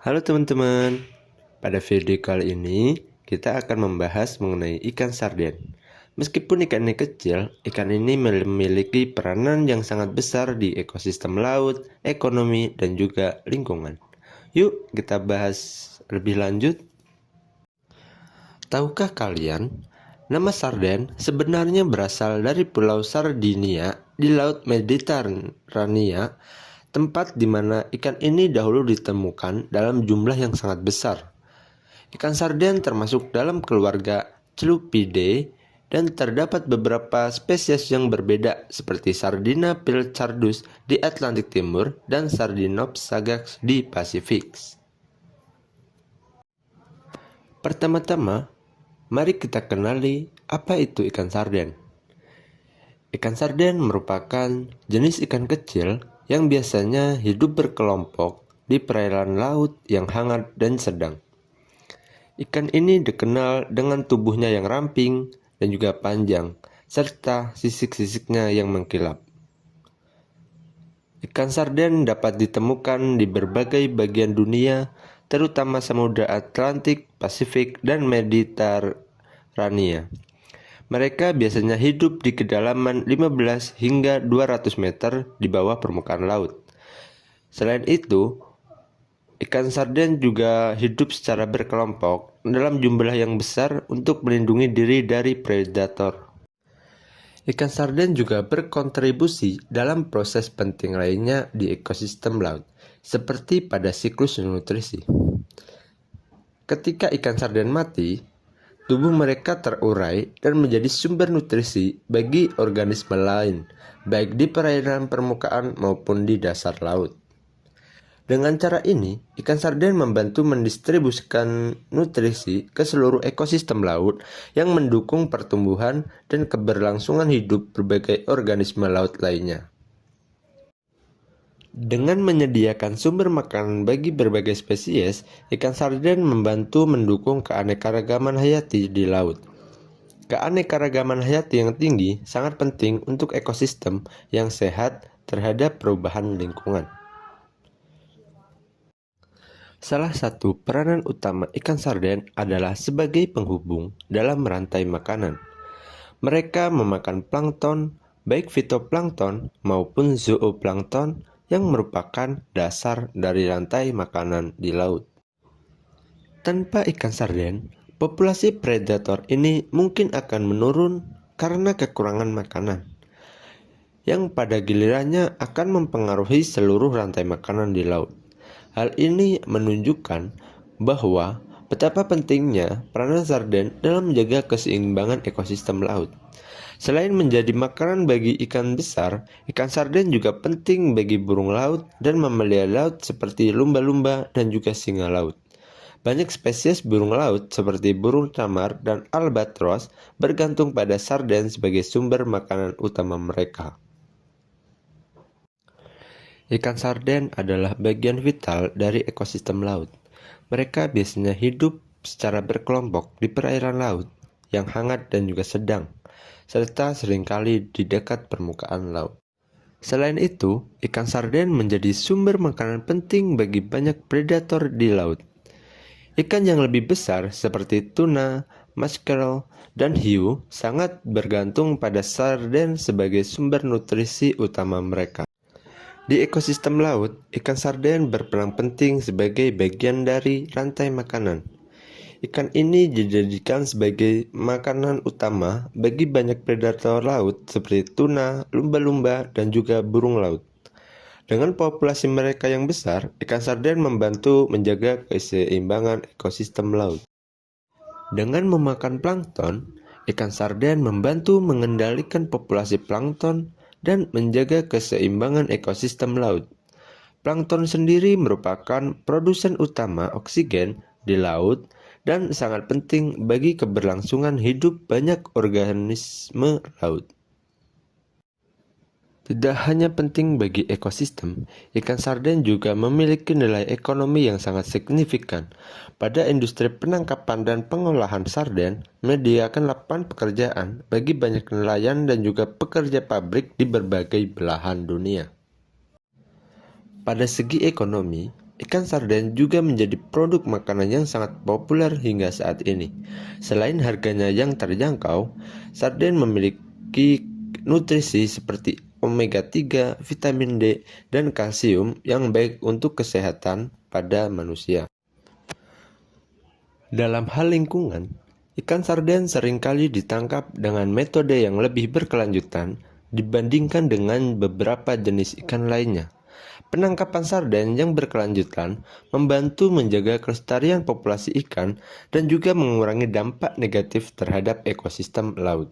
Halo teman-teman, pada video kali ini kita akan membahas mengenai ikan sarden. Meskipun ikan ini kecil, ikan ini memiliki peranan yang sangat besar di ekosistem laut, ekonomi, dan juga lingkungan. Yuk kita bahas lebih lanjut. Tahukah kalian, nama sarden sebenarnya berasal dari Pulau Sardinia di Laut Mediterania, tempat di mana ikan ini dahulu ditemukan dalam jumlah yang sangat besar. Ikan sarden termasuk dalam keluarga Celupidae dan terdapat beberapa spesies yang berbeda seperti Sardina pilchardus di Atlantik Timur dan Sardinops sagax di Pasifik. Pertama-tama, mari kita kenali apa itu ikan sarden. Ikan sarden merupakan jenis ikan kecil yang biasanya hidup berkelompok di perairan laut yang hangat dan sedang. Ikan ini dikenal dengan tubuhnya yang ramping dan juga panjang, serta sisik-sisiknya yang mengkilap. Ikan sarden dapat ditemukan di berbagai bagian dunia, terutama Samudra Atlantik, Pasifik, dan Mediterania. Mereka biasanya hidup di kedalaman 15 hingga 200 meter di bawah permukaan laut. Selain itu, ikan sarden juga hidup secara berkelompok dalam jumlah yang besar untuk melindungi diri dari predator. Ikan sarden juga berkontribusi dalam proses penting lainnya di ekosistem laut, seperti pada siklus nutrisi. Ketika ikan sarden mati, tubuh mereka terurai dan menjadi sumber nutrisi bagi organisme lain, baik di perairan permukaan maupun di dasar laut. Dengan cara ini, ikan sarden membantu mendistribusikan nutrisi ke seluruh ekosistem laut yang mendukung pertumbuhan dan keberlangsungan hidup berbagai organisme laut lainnya. Dengan menyediakan sumber makanan bagi berbagai spesies, ikan sarden membantu mendukung keanekaragaman hayati di laut. Keanekaragaman hayati yang tinggi sangat penting untuk ekosistem yang sehat terhadap perubahan lingkungan. Salah satu peranan utama ikan sarden adalah sebagai penghubung dalam rantai makanan. Mereka memakan plankton, baik fitoplankton maupun zooplankton yang merupakan dasar dari rantai makanan di laut. Tanpa ikan sarden, populasi predator ini mungkin akan menurun karena kekurangan makanan, yang pada gilirannya akan mempengaruhi seluruh rantai makanan di laut. Hal ini menunjukkan bahwa betapa pentingnya peranan sarden dalam menjaga keseimbangan ekosistem laut. Selain menjadi makanan bagi ikan besar, ikan sarden juga penting bagi burung laut dan mamalia laut seperti lumba-lumba dan juga singa laut. Banyak spesies burung laut seperti burung camar dan albatros bergantung pada sarden sebagai sumber makanan utama mereka. Ikan sarden adalah bagian vital dari ekosistem laut. Mereka biasanya hidup secara berkelompok di perairan laut yang hangat dan juga sedang, serta seringkali di dekat permukaan laut. Selain itu, ikan sarden menjadi sumber makanan penting bagi banyak predator di laut. Ikan yang lebih besar seperti tuna, mackerel, dan hiu sangat bergantung pada sarden sebagai sumber nutrisi utama mereka. Di ekosistem laut, ikan sarden berperan penting sebagai bagian dari rantai makanan. Ikan ini dijadikan sebagai makanan utama bagi banyak predator laut seperti tuna, lumba-lumba, dan juga burung laut. Dengan populasi mereka yang besar, ikan sarden membantu menjaga keseimbangan ekosistem laut. Dengan memakan plankton, ikan sarden membantu mengendalikan populasi plankton dan menjaga keseimbangan ekosistem laut. Plankton sendiri merupakan produsen utama oksigen di laut dan sangat penting bagi keberlangsungan hidup banyak organisme laut. Tidak hanya penting bagi ekosistem, ikan sarden juga memiliki nilai ekonomi yang sangat signifikan. Pada industri penangkapan dan pengolahan sarden, menyediakan lapangan pekerjaan bagi banyak nelayan dan juga pekerja pabrik di berbagai belahan dunia. Pada segi ekonomi, ikan sarden juga menjadi produk makanan yang sangat populer hingga saat ini. Selain harganya yang terjangkau, sarden memiliki nutrisi seperti omega 3, vitamin D, dan kalsium yang baik untuk kesehatan pada manusia. Dalam hal lingkungan, ikan sarden seringkali ditangkap dengan metode yang lebih berkelanjutan dibandingkan dengan beberapa jenis ikan lainnya. Penangkapan sarden yang berkelanjutan membantu menjaga kelestarian populasi ikan dan juga mengurangi dampak negatif terhadap ekosistem laut.